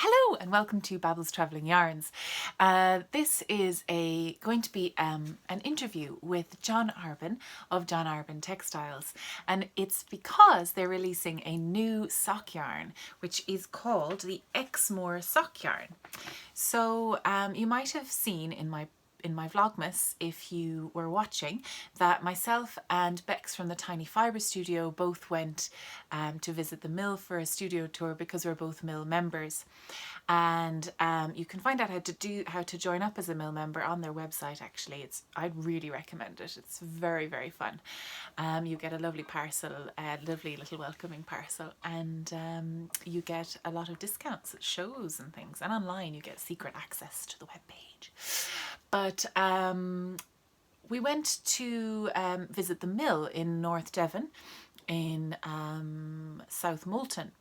Hello and welcome to Babel's Travelling Yarns. This is going to be an interview with John Arbon of John Arbon Textiles, and it's because they're releasing a new sock yarn which is called the Exmoor sock yarn. So you might have seen in my Vlogmas, if you were watching, that myself and Bex from the Tiny Fibre Studio both went to visit the mill for a studio tour because we're both mill members. And you can find out how to join up as a mill member on their website. Actually, I'd really recommend it. It's very, very fun. You get a lovely parcel, a lovely little welcoming parcel, and you get a lot of discounts at shows and things, and online you get secret access to the webpage. But we went to visit the mill in North Devon in South Moulton.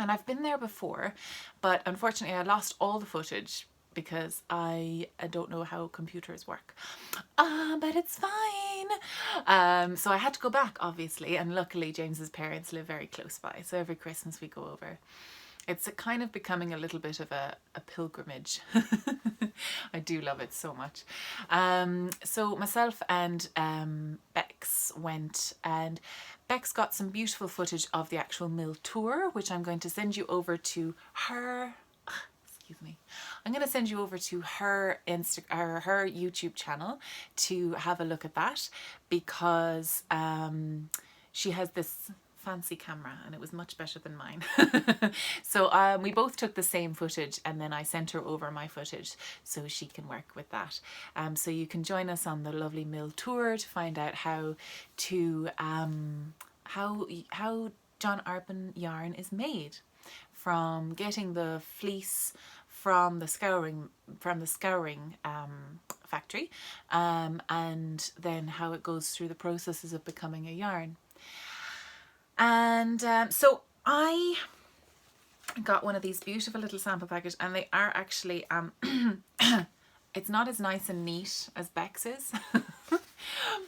And I've been there before, but unfortunately I lost all the footage because I don't know how computers work. But it's fine. So I had to go back, obviously, and luckily James's parents live very close by, so every Christmas we go over. It's kind of becoming a little bit of a pilgrimage. I do love it so much. So myself and Bex went, and Bex got some beautiful footage of the actual mill tour, which I'm going to send you over to her. Excuse me. I'm going to send you over to her her YouTube channel to have a look at that, because she has this fancy camera and it was much better than mine. So we both took the same footage, and then I sent her over my footage so she can work with that. So you can join us on the lovely mill tour to find out how John Arbon yarn is made, from getting the fleece from the scouring factory, and then how it goes through the processes of becoming a yarn. And so I got one of these beautiful little sample packages, and they are actually it's not as nice and neat as Bex's,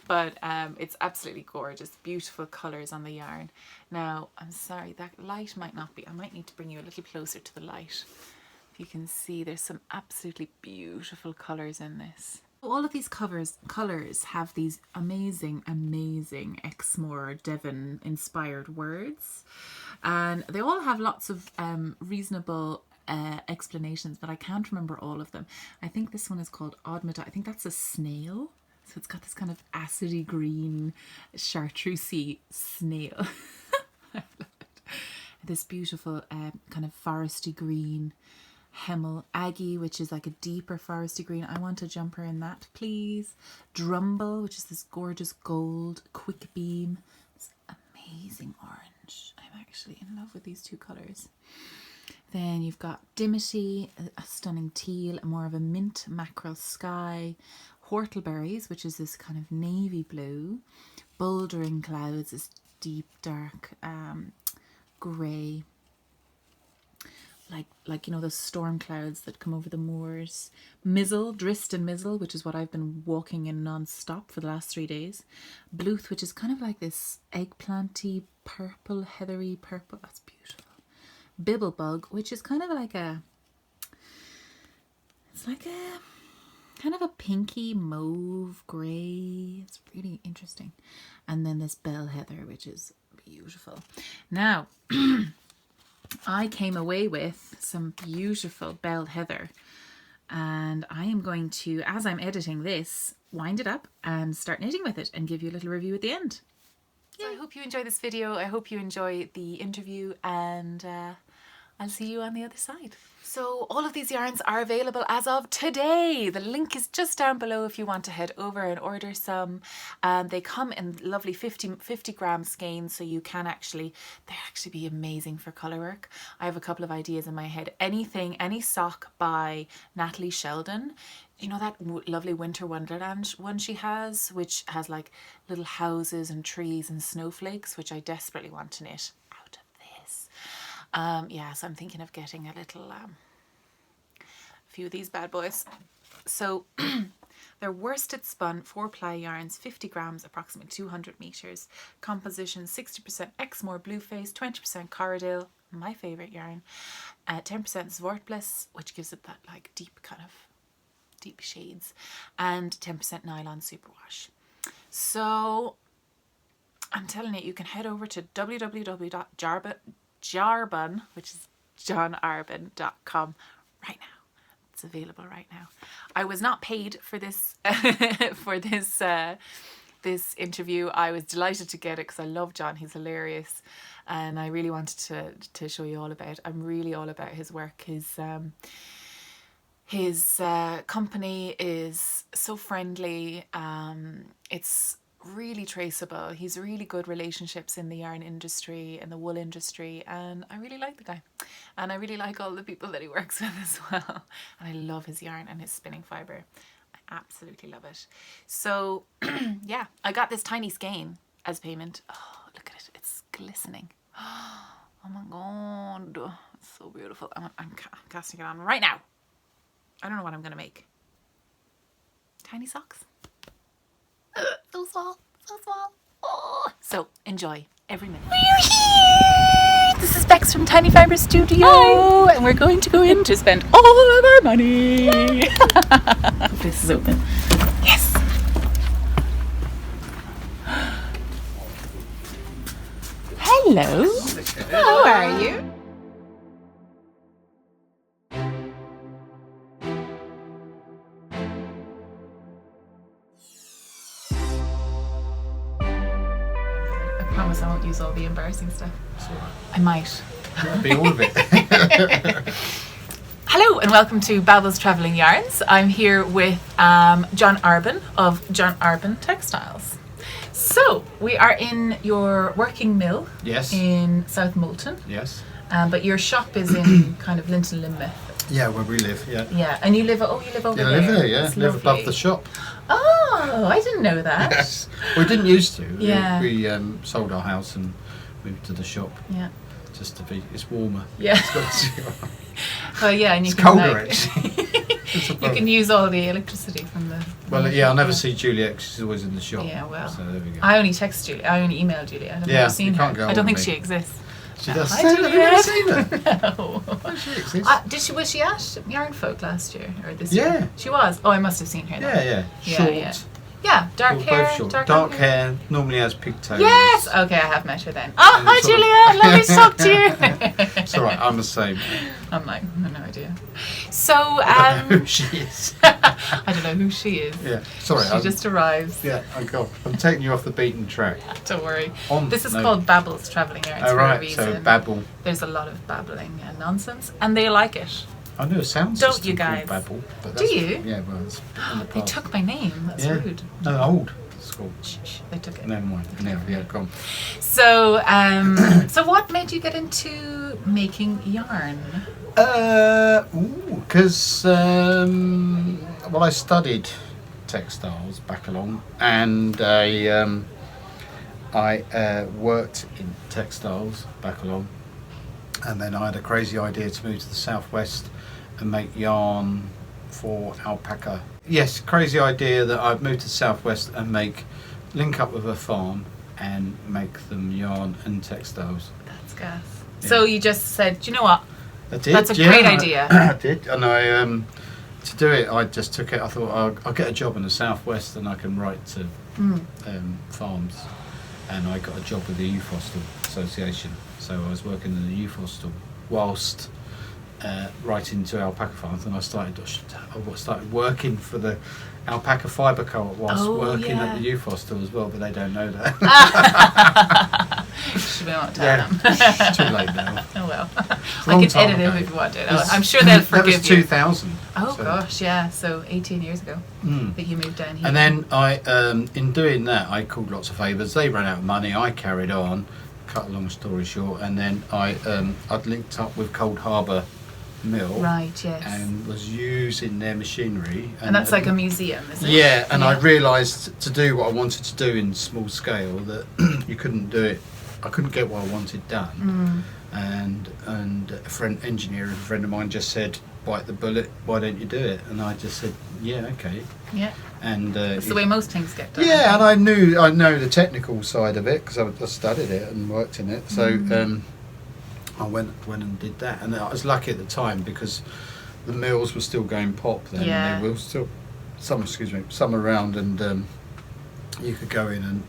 but it's absolutely gorgeous. Beautiful colours on the yarn. Now, I'm sorry, that light might not be, I might need to bring you a little closer to the light. If you can see, there's some absolutely beautiful colours in this. All of these colours have these amazing Exmoor Devon inspired words, and they all have lots of reasonable explanations, but I can't remember all of them. I think this one is called Odmata. I think that's a snail. So it's got this kind of acidy green chartreusey snail. I love it. This beautiful kind of foresty green Hemel Aggie, which is like a deeper foresty green. I want a jumper in that, please. Drumble, which is this gorgeous gold. Quick Beam, this amazing orange. I'm actually in love with these two colours. Then you've got Dimity, a stunning teal, more of a mint mackerel sky. Whortleberries, which is this kind of navy blue. Bouldering Clouds, this deep dark grey. Like you know, those storm clouds that come over the moors. Mizzle, Drist and Mizzle, which is what I've been walking in non-stop for the last 3 days. Bluth, which is kind of like this eggplanty purple, heathery purple. That's beautiful. Bibblebug, which is kind of like it's like a kind of a pinky mauve grey. It's really interesting. And then this Bell Heather, which is beautiful. Now, I came away with some beautiful Bell Heather, and I am going to, as I'm editing this, wind it up and start knitting with it and give you a little review at the end. So I hope you enjoy this video. I hope you enjoy the interview, and I'll see you on the other side. So all of these yarns are available as of today. The link is just down below if you want to head over and order some. They come in lovely 50 gram skeins, so you can they actually be amazing for colour work. I have a couple of ideas in my head. Any sock by Natalie Sheldon. You know that lovely Winter Wonderland one she has, which has like little houses and trees and snowflakes, which I desperately want to knit out of this. Yeah, so I'm thinking of getting a little few of these bad boys. So they're worsted spun 4-ply yarns, 50 grams, approximately 200 meters. Composition 60% Exmoor Blueface, 20% Corriedale, my favourite yarn. 10% Zwartbliss, which gives it that like deep shades, and 10% nylon superwash. So I'm telling you can head over to www.jarbon, which is johnarbon.com right now. It's available right now. I was not paid for this this interview. I was delighted to get it because I love John. He's hilarious, and I really wanted to show you all about. I'm really all about his work. His company is so friendly. It's really traceable. He's really good relationships in the yarn industry and the wool industry, and I really like the guy, and I really like all the people that he works with as well, and I love his yarn and his spinning fibre. I absolutely love it. So yeah, I got this tiny skein as payment. Oh, look at it, it's glistening. Oh my god, it's so beautiful. I'm casting it on right now. I don't know what I'm gonna make. Tiny socks. So small, so small. Oh. So enjoy every minute. We're here! This is Bex from Tiny Fibre Studio. Hi. And we're going to go in to spend all of our money. This is open. Yes! Hello. How are you? I promise I won't use all the embarrassing stuff. I might. Be all of it. Hello and welcome to Babel's Travelling Yarns. I'm here with John Arbon of John Arbon Textiles. So we are in your working mill. Yes. In South Moulton. Yes. But your shop is in kind of Linton Lynmouth. Yeah, where we live. Yeah. Yeah, and you live over Yeah, there. I live there. Yeah, It's live lovely. above the shop. Oh, I didn't know that. Yes. We didn't used to. Yeah. We sold our house and moved to the shop. Yeah. Just to be, it's warmer. Yeah. It's got Well, yeah, and you it's can colder like, actually. It's a you problem. can use all the electricity from the. Well, yeah, I'll never see Juliet 'cause she's always in the shop. Yeah, well. So there we go. I only text Julia. I only email Julia. I've Yeah, never seen you her. can't go I don't on think me. she exists. She does. Hi, Have you Juliet. never seen her? No. Oh, she exists. Was she at Yarn Folk last year or this year? Yeah. She was. Oh, I must have seen her then. Yeah. Yeah, Short. yeah. Yeah, dark Well, hair. both short. Dark hair. Normally has pigtails. Yes. Okay, I have met her then. Oh, And hi, sort of- Julia. Lovely to talk to you. It's all right. I'm the same. I'm like, I have no idea. So, Who she is. I don't know who she is. Yeah. Sorry. She just arrives. Yeah, I'm taking you off the beaten track. Don't worry. On- This is no. called Babel's Travelling Yarns Oh, for a right. reason. So babble. There's a lot of babbling and nonsense, and they like it. I know a sound Don't system you called guys? Babble. But Do that's- you? Yeah, well, it's in the They past. took my name. That's Yeah. rude. No, old. It's called. Shh, they took it. Never mind. No, yeah, go on. So, so what made you get into making yarn? Because well, I studied textiles back along, and I worked in textiles back along, and then I had a crazy idea to move to the southwest and make yarn for alpaca. Yes, crazy idea that I'd move to the southwest and link up with a farm and make them yarn and textiles. That's gas. Yeah. So you just said, do you know what? I did. That's a great idea. I did, and I to do it, I just took it. I thought I'll get a job in the southwest, and I can write to farms. And I got a job with the Youth Hostel Association. So I was working in the Youth Hostel whilst writing to alpaca farms, and I started working for the alpaca fibre co-op whilst working at the Youth Hostel as well. But they don't know that. Should we not tell them? It's too late now. Oh well. a I long can time edit ago. it if you want to. I'm sure they'll forgive That was you. 2000. Oh so. gosh, yeah. So 18 years ago that you moved down here. And then I, in doing that, I called lots of favours. They ran out of money. I carried on. Cut a long story short, and then I'd linked up with Cold Harbour Mill, Right, yes. and was using their machinery. And that's like a museum, is it? Yeah, and I realised to do what I wanted to do in small scale that you couldn't do it. I couldn't get what I wanted done. And a engineering friend of mine just said, "Bite the bullet. Why don't you do it?" And I just said, "Yeah, okay." Yeah. And That's the way most things get done. yeah, and I know the technical side of it because I studied it and worked in it. So I went and did that, and I was lucky at the time because the mills were still going pop then. Yeah. And they were still some around, and you could go in and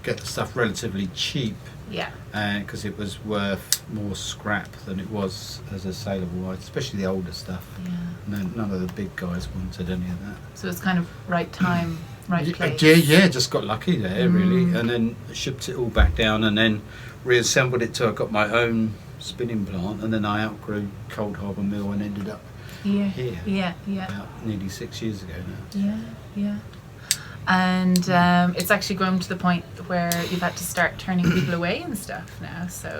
get the stuff relatively cheap. Yeah. Because it was worth more scrap than it was as a saleable item, especially the older stuff. Yeah. None of the big guys wanted any of that. So it's kind of right time, right place. Yeah, just got lucky there really, and then shipped it all back down, and then reassembled it till I got my own spinning plant, and then I outgrew Cold Harbour Mill and ended up here. Yeah. About nearly 6 years ago now. Yeah. And it's actually grown to the point where you've had to start turning people away and stuff now. So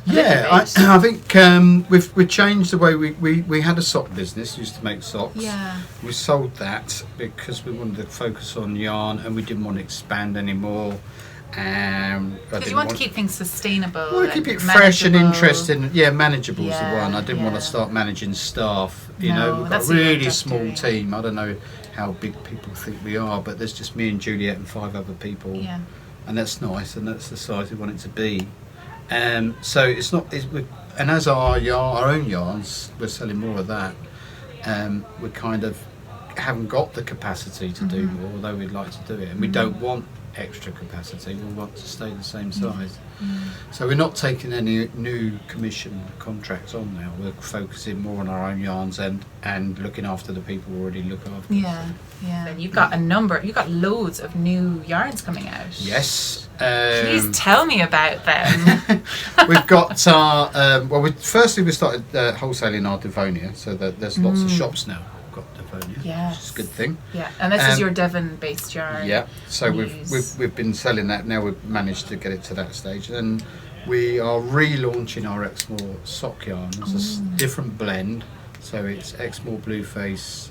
I think we've changed the way we had a sock business. Used to make socks. Yeah. We sold that because we wanted to focus on yarn, and we didn't want to expand anymore. Because you want to keep things sustainable. Well, keep it fresh and interesting. Yeah, manageable is the one. I didn't want to start managing staff. We've got a really small team. I don't know how big people think we are, but there's just me and Juliet and 5 other people. Yeah. And that's nice, and that's the size we want it to be. So it's not. And as our own yarns, we're selling more of that. We kind of haven't got the capacity to do more, although we'd like to do it, and we don't want extra capacity. We want to stay the same size. So we're not taking any new commission contracts on now. We're focusing more on our own yarns and looking after the people we already look after. Yeah. And you've got loads of new yarns coming out. Yes. Please tell me about them. We've got our firstly we started wholesaling our Devonia, so that there's lots of shops now who've got Devonia, which is a good thing. Yeah, and this is your Devon-based yarn. Yeah, so we've been selling that now. We've managed to get it to that stage, and we are relaunching our Exmoor sock yarn. It's a different blend, so it's Exmoor Blueface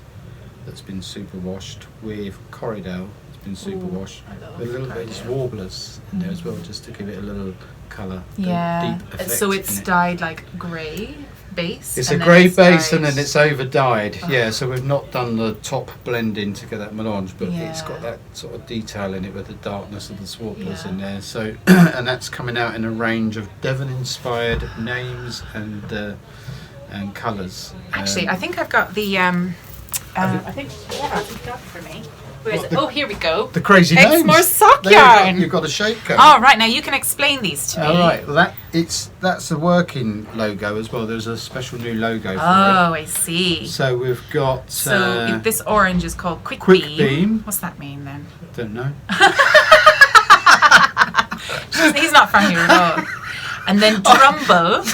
that's been superwashed with Corridale. Been super washed with a little bit of warblers in there as well, just to give it a little colour. Deep effect. So it's dyed like grey base. It's a grey base and then it's over dyed. Yeah, so we've not done the top blending to get that melange, but it's got that sort of detail in it with the darkness of the swarblers in there. So and that's coming out in a range of Devon-inspired names and colours. Actually, I think I've got the. I think you've got it for me. Where is it? Oh, here we go. The crazy names. Exmoor sock yarn. You've got a shape code. Oh, right. Now you can explain these to me. All right. Well, that's a working logo as well. There's a special new logo for it. Oh, I see. So we've got. So this orange is called Quick Beam. What's that mean then? Don't know. He's not from here at all. And then Drumble.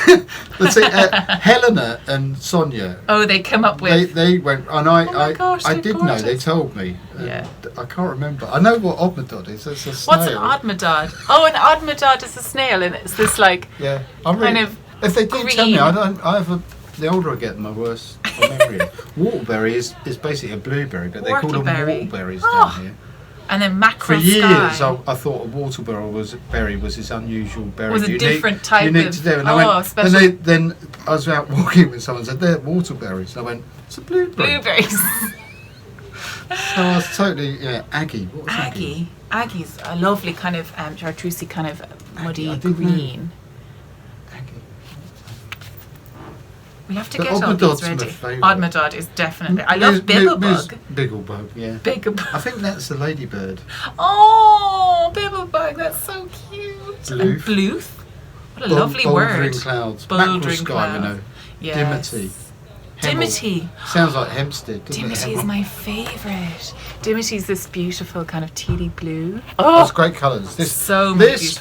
Let's see, Helena and Sonia. Oh, they come up with. They went, and I did gorgeous. know. They told me. Yeah. I can't remember. I know what Odmedod is. It's a snail. What's an Odmedod? Oh, an Odmedod is a snail, and it's this like. Yeah. Kind of. If they do tell me, the older I get, the worse my memory. Whortleberry is basically a blueberry, but they call them whortleberries down here. And then mackerel For years, sky. I thought a whortleberry was this unusual berry. Was a different type unique of. To do. And special. And then I was out walking with someone and said, they're whortleberries. I went, it's a blueberry. Blueberries. So I was totally, Aggie. What was Aggie? Aggie's a lovely kind of chartreusey kind of muddy green. We have to get all these ready. Odmedod is definitely. I love Bibblebug. Bigglebug, yeah. Bigglebug. I think that's the ladybird. Oh, Bibblebug, that's so cute. Bloof. And Bloof. What a lovely word. Bouldering clouds. Bouldering sky, clouds. We know. Yes. Dimity. Dimity. Sounds like Hempstead, doesn't it? Dimity is my favourite. Dimity is this beautiful kind of tealy blue. Oh, that's great colours. This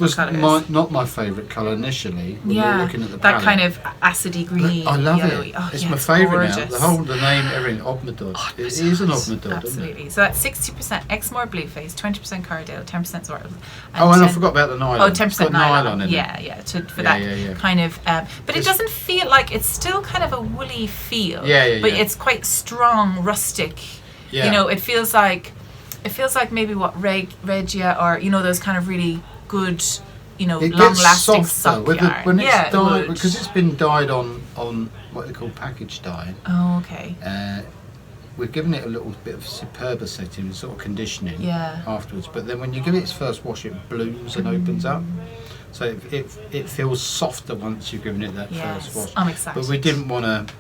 was not my favourite colour initially when we were looking at the palette. That kind of acidy green. I love yellowy. it. Oh, it's my favourite now. Gorgeous. The name, everything, Odmedod. It is an Odmedod, absolutely. Isn't it? So that's 60% Exmoor Blueface, 20% Corridale, 10% Swartles. And I forgot about the nylon. Oh, 10% nylon in it. Yeah. That kind of. But it doesn't feel like it's still kind of a woolly feel. But it's quite strong, rustic. Yeah. You know, it feels like maybe what Regia or those kind of really good, long-lasting sock yarn. When it's dyed, because it's been dyed on what they call package dye. Oh, okay. We've given it a little bit of superba setting, sort of conditioning afterwards. But then when you give it its first wash, it blooms and opens up. So it feels softer once you've given it that first wash. I'm excited. But we didn't want to.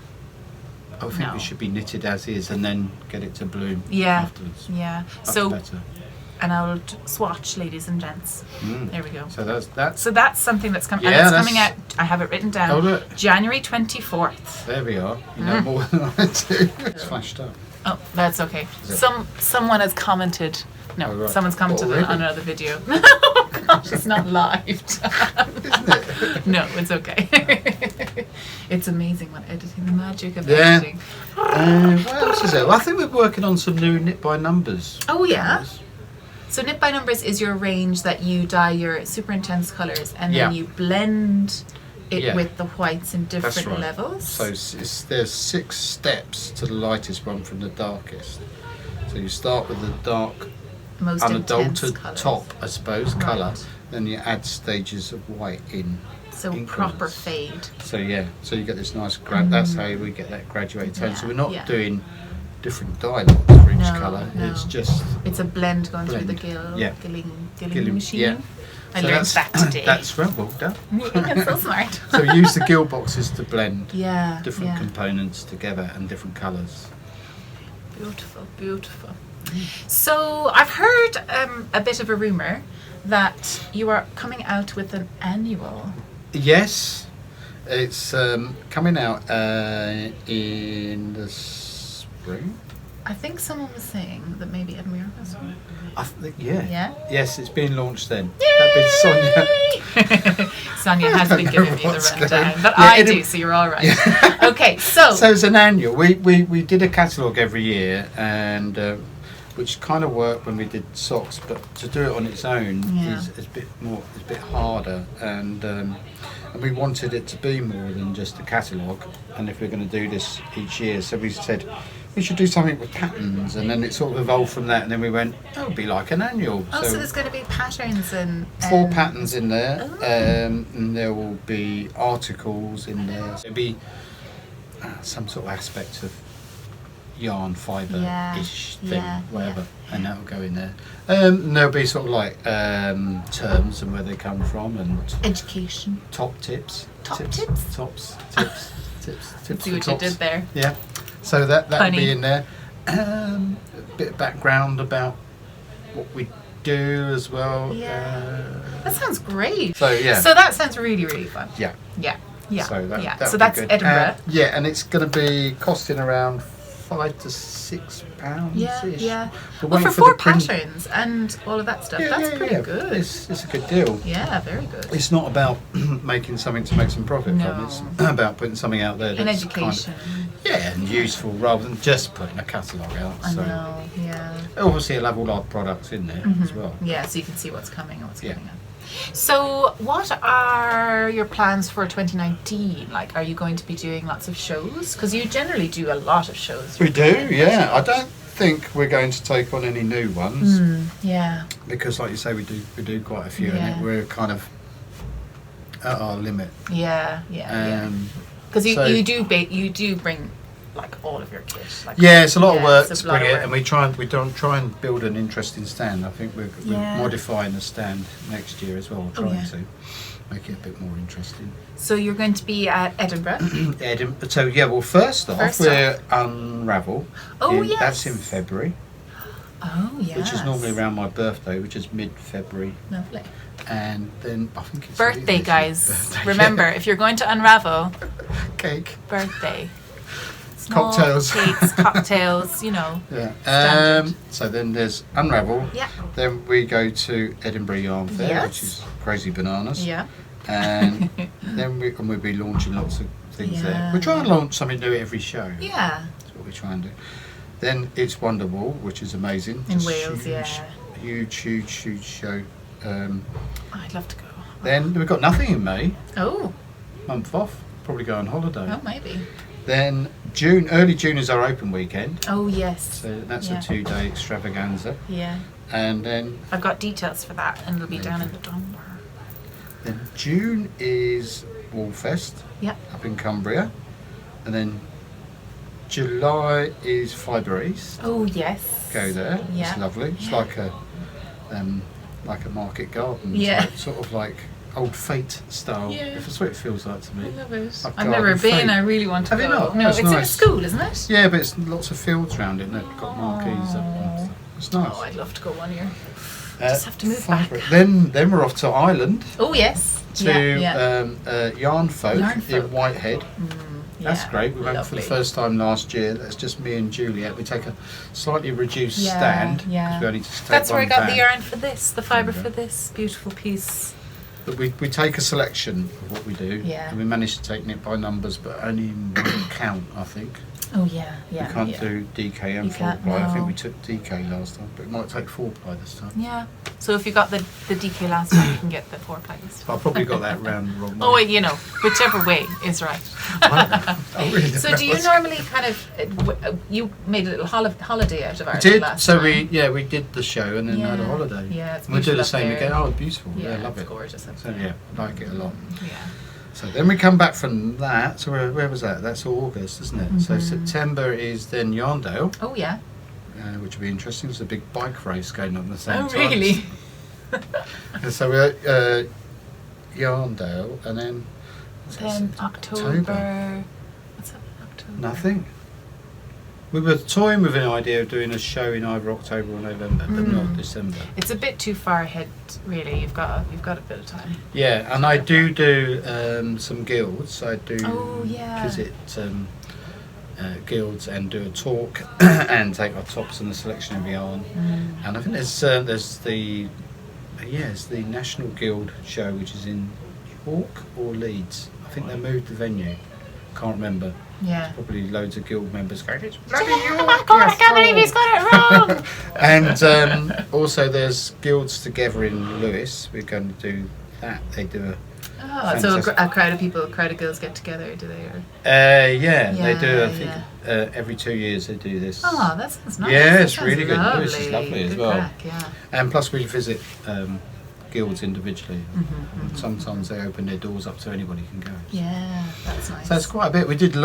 I think No. it should be knitted as is and then get it to bloom Yeah. afterwards. Yeah. That's So better. an old swatch, ladies and gents. There we go. So that's So that's something that's coming. Yeah, and it's that's- coming out. I have it written down. Oh, look. January 24th. there we are. You know more than I do. It's flashed up. Oh, that's okay. Is it? Someone has commented. No, Oh, right. someone's commented Oh, really? on another video. Oh gosh, it's not live. Isn't it? No, it's okay. It's amazing what editing, the magic of Yeah. editing. What else is there? Well, I think we're working on some new knit by numbers. Oh yeah. colours. So knit by numbers is your range that you dye your super intense colours and then Yeah. you blend it Yeah. with the whites in different That's right. levels. So there's 6 steps to the lightest one from the darkest. So you start with the dark, most intense unadulterated colours. top, I suppose, colour. Right. Then you add stages of white in. So in proper colours. fade. So yeah, so you get this nice that's how we get that graduated tone. So Yeah, we're not yeah. doing different dye lots for each No, colour. no. It's just It's a blend going through the Yeah. gilling machine. Yeah. I So learned that's- that today. That's well done. You're so smart. So we use the gill boxes to blend Yeah. different yeah. components together and different colours. Beautiful, beautiful. So I've heard a bit of a rumour that you are coming out with an annual. Yes, it's coming out in the spring. I think someone was saying that maybe Edinburgh was one. I think, yeah. Yeah? Yes, it's been launched then. That'd be Sonia. Sonia has been know giving me the what's rundown, going- but Yeah, I Edin- do, so you're all right. Okay, so So it's an annual. We did a catalogue every year, and which kind of worked when we did socks, but to do it on its own Yeah. is a bit more, it's a bit harder, and we wanted it to be more than just a catalogue. And if we're going to do this each year, so we said we should do something with patterns, and then it sort of evolved from that. And then we went, oh, it'll be like an annual. so there's going to be patterns and 4 patterns in there, Oh. and there will be articles in there. There'll be some sort of aspect of yarn fibre-ish thing, yeah, whatever, yeah. and that will go in there. And there'll be sort of like terms and where they come from, and education. top tips. Top tips? tips? Tops, tips See for what you tops. did there. Yeah, so that'll Funny. be in there. A bit of background about what we do as well. Yeah. That sounds great. So yeah. So that sounds really, really fun. Yeah. Yeah. Yeah. So that, yeah. that'll So be that's good. Edinburgh. Yeah, and it's going to be costing around £5 to £6 Yeah, ish. yeah. We're Well, waiting for 4 the print- patterns and all of that stuff, Yeah, that's yeah, pretty yeah. good. It's a good deal. Yeah, very good. It's not about making something to make some profit No. from. It's about putting something out there An that's education. yeah, and useful rather than just putting a catalogue out. I So know, yeah. obviously it'll have all our products in there as well. Yeah, so you can see what's coming and what's Yeah. coming up. So, what are your plans for 2019? Like, are you going to be doing lots of shows? Because you generally do a lot of shows. We do, yeah. I don't think we're going to take on any new ones Yeah. because, like you say, we do quite a few, Yeah. and we're kind of at our limit. Yeah, yeah, Um, Because so- you do bring like all of your kit. Like, Yeah, it's a lot of yeah, work it's to a lot bring of it, and we don't try and build an interesting stand. I think we're Yeah. modifying the stand next year as well. We're trying yeah. to make it a bit more interesting. So you're going to be at Edinburgh. So yeah, well, first off, First we're Unravel. Oh, That's in yes. February, Oh yeah. which is normally around my birthday, which is mid-February, Lovely. and then I think it's Birthday, this year. guys. Birthday, Remember, yeah. if you're going to Unravel, Cake. birthday. Small Cocktails. cakes, cocktails, you know. Yeah. Standard. So then there's Unravel. Yeah. Then we go to Edinburgh Yarn Fair, Yes. which is crazy bananas. Yeah. And then we'll be launching lots of things there. Yeah. We try and launch something new every show. Yeah. That's what we try and do. Then it's Wonderwall, which is amazing. In Just Wales, huge, yeah. Huge show. I'd love to go. Then we've got nothing in May. Oh, Month off. Probably go on holiday. oh, maybe. Then early June is our open weekend. Oh, yes. So that's Yeah. a 2-day extravaganza. Yeah. And then I've got details for that, and it'll be down in the Dunbar. June is Wallfest Yep. up in Cumbria. And then July is Fibre East. Oh, yes. Go there. Yeah. It's lovely. It's Yeah. like a market garden. Yeah. type, sort of like old Fate style. Yeah. That's what it feels like to me. I love it. Like I've never Garden been. Fate. I really want to Have go. you not? No, Oh, it's it's in a nice. school, isn't it? Yeah, but it's lots of fields around it, and they've got marquees up and stuff. It's nice. Oh, I'd love to go one year. Just have to move Fibre. back. Then we're off to Ireland Oh yes. to Yarn Folk Yarn Folk. in Whitehead. That's Yeah, great. We went for the lovely. first time last year. That's just me and Juliet. We take a slightly reduced Yeah, stand yeah. because we only just take That's where I one got the van. yarn for this, the fibre There for you go. this beautiful piece. But we take a selection of what we do, Yeah. and we managed to take it by numbers, but only in one count, I think. Oh yeah, yeah. We can't yeah. do DK and You 4 can't, ply. I think no. we took DK last time, but it might take 4 ply this time. Yeah. So if you got the DK last time, you can get the 4 ply this time. I probably got that round the wrong way. Oh, well, you know, whichever way is right. I really don't So know do you what's- normally kind of, you made a little holiday out of We ours did. last So time. we did the show and then had a Yeah. holiday. Yeah, it's And we'll do the beautiful same up again. there. Oh, beautiful. Yeah, love it's it. gorgeous up So there. yeah, like it a lot. Yeah. So then we come back from that. So where was that? That's August, isn't it? So September is then Yarndale, Oh yeah. which will be interesting. There's a big bike race going on at the same Oh time. really? And so we're at Yarndale, and then Then October. What's up in October? nothing. We were toying with an idea of doing a show in either October or November, but not December. It's a bit too far ahead, really. You've got a bit of time. Yeah, and I do some guilds. I do Oh, yeah. visit guilds and do a talk and take our tops and a selection of yarn. And I think there's the it's the National Guild show, which is in York or Leeds. I think they moved the venue. Can't remember. Yeah. Probably loads of guild members going, "It's Oh bloody York, my god, I you can't believe fool." he's got it wrong! And also there's guilds together in Lewis. We're going to do that. They do Oh, so Fantastic. a crowd of people, a crowd of girls get together, do they? Or? they do. I think Yeah. every 2 years they do this. Oh, that sounds nice. Yeah, That it's sounds really good. Lewis is lovely as Good well. crack, yeah. And plus we visit guilds individually. Sometimes they open their doors up so anybody can go. Yeah, that's nice. So it's quite a bit. We did a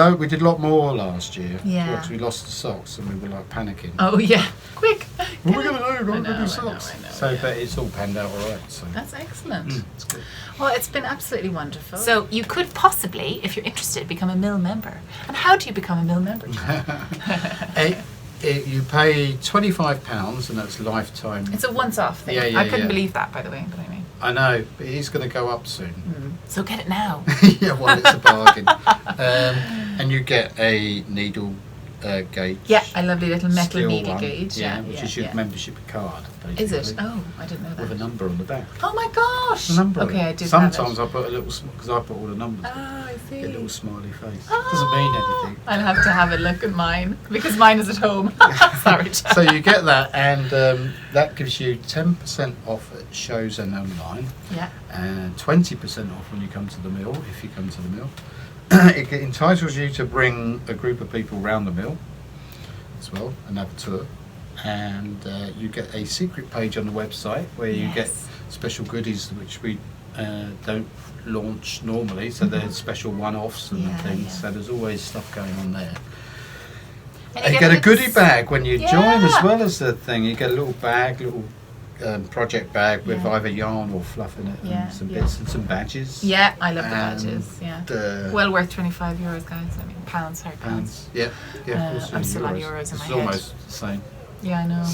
lot more last year. Yeah. Because we lost the socks and we were like panicking. Oh yeah, quick! What are we going to do? We're I going to know, do socks. I know, So, yeah. but it's all panned out all right. So That's excellent. it's good. Well, it's been absolutely wonderful. So you could possibly, if you're interested, become a mill member. And how do you become a mill member? You pay £25 and that's lifetime. It's a once-off thing. Yeah, yeah, I couldn't yeah. believe that, by the way. But I mean, I know, but he's going to go up soon. so get it now. Yeah, well, it's a bargain. And you get a needle gauge. Yeah, a lovely little metal steel needle one, gauge. Yeah, which yeah, is your yeah. membership card. Basically, Is it? Oh, I didn't know with a that. number on the back. Oh my gosh! A number. on Okay, it. I did. Sometimes have I put a little because I put all the numbers. it. Oh, I see. Get a little smiley face. Oh. Doesn't mean anything. I'll have to have a look at mine because mine is at home. Sorry, Jack. So you get that, and that gives you 10% off at shows and online, Yeah. and 20% off when you come to the mill, if you come to the mill. It entitles you to bring a group of people round the mill as well and have a tour. And you get a secret page on the website where you get Yes. special goodies which we don't launch normally, so there's special one-offs and Yeah, things, yeah. so there's always stuff going on there. And You get a goodie little bag when you join as Yeah. well as the thing. You get a little bag, little project bag with Yeah. either yarn or fluff in it, Yeah, and some yeah. bits and some badges. Yeah, I love the And, badges. Yeah. Well, Well worth €25, guys. I mean, pounds, sorry, pounds. pounds. Yeah, yeah. Of course, I'm still on euros in It's my head. almost the same. Yeah, I know.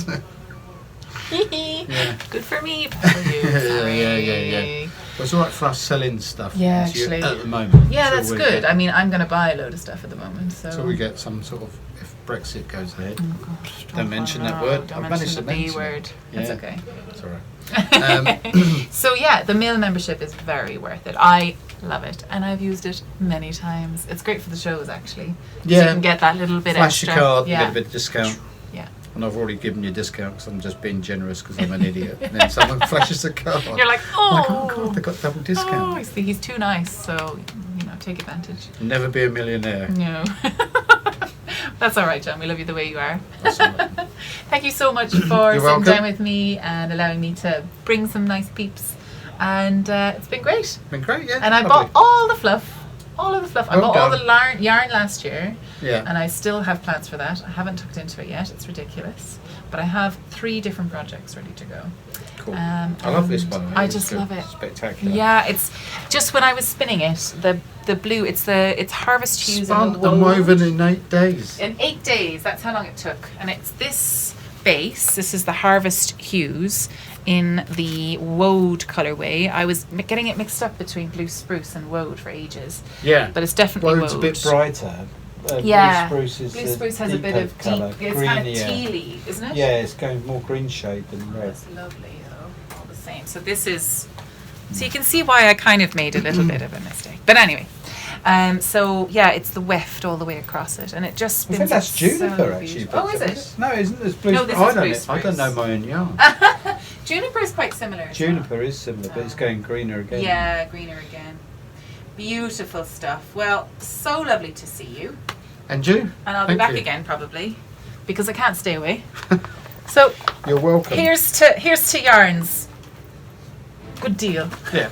Yeah. Good for me, bad for you. Sorry. Yeah. Well, it's all right for us selling stuff. Yeah, to you actually. at the moment. Yeah, Until that's we good. get- I mean, I'm going to buy a load of stuff at the moment, so. Until we get some sort of, if Brexit goes ahead. Oh, gosh, Don't mention that word. Don't I've mention managed the to B mention it. word. That's Yeah. okay. It's all right. So yeah, the meal membership is very worth it. I love it, and I've used it many times. It's great for the shows, actually. So you Yeah. can get that little bit Flash extra. your card, Yeah. you get a bit of discount. Yeah. And I've already given you a discount because I'm just being generous because I'm an idiot. And then someone flashes a card. You're like, I'm oh. like, oh God, they got double Oh, discount. I see. He's too nice, so take advantage. Never be a millionaire. No. That's all right, John. We love you the way you are. That's all right. Thank you so much for You're sitting welcome. down with me and allowing me to bring some nice peeps. And it's been great. Been great, yeah. And I lovely. bought all the fluff, all of the fluff. I Well bought all done. the yarn last year, Yeah. and I still have plans for that. I haven't tucked into it yet. It's ridiculous, but I have 3 different projects ready to go. Cool. I love this, by the way. I It's just good. love it. Spectacular. Yeah, it's just when I was spinning it, the blue. It's harvest hues Spun and and woven in 8 days. In 8 days, that's how long it took. And it's this base. This is the harvest hues in the woad colorway. I was getting it mixed up between blue spruce and woad for ages, Yeah. but it's definitely Woad's a woad. bit brighter. Yeah. Blue spruce is Blue the spruce has a bit deeper of colour, deep. It's kind of greenier. tealy, isn't it? Yeah, it's going more green shade than Oh, red. that's lovely though. All the same. So this is. So you can see why I kind of made a little bit of a mistake. But anyway. So yeah, it's the weft all the way across it, and it just I spins. think that's so juniper actually. beautiful. Oh, is it? No, isn't this blue No, this spruce? is blue spruce. I don't know my own yarn. Juniper is quite similar. as well. Juniper is similar, but it's going greener again. Yeah, greener again. Beautiful stuff. Well, so lovely to see you. And you? And I'll be Thank back you. again probably, because I can't stay away. So You're welcome. here's to yarns. Good deal. Yeah.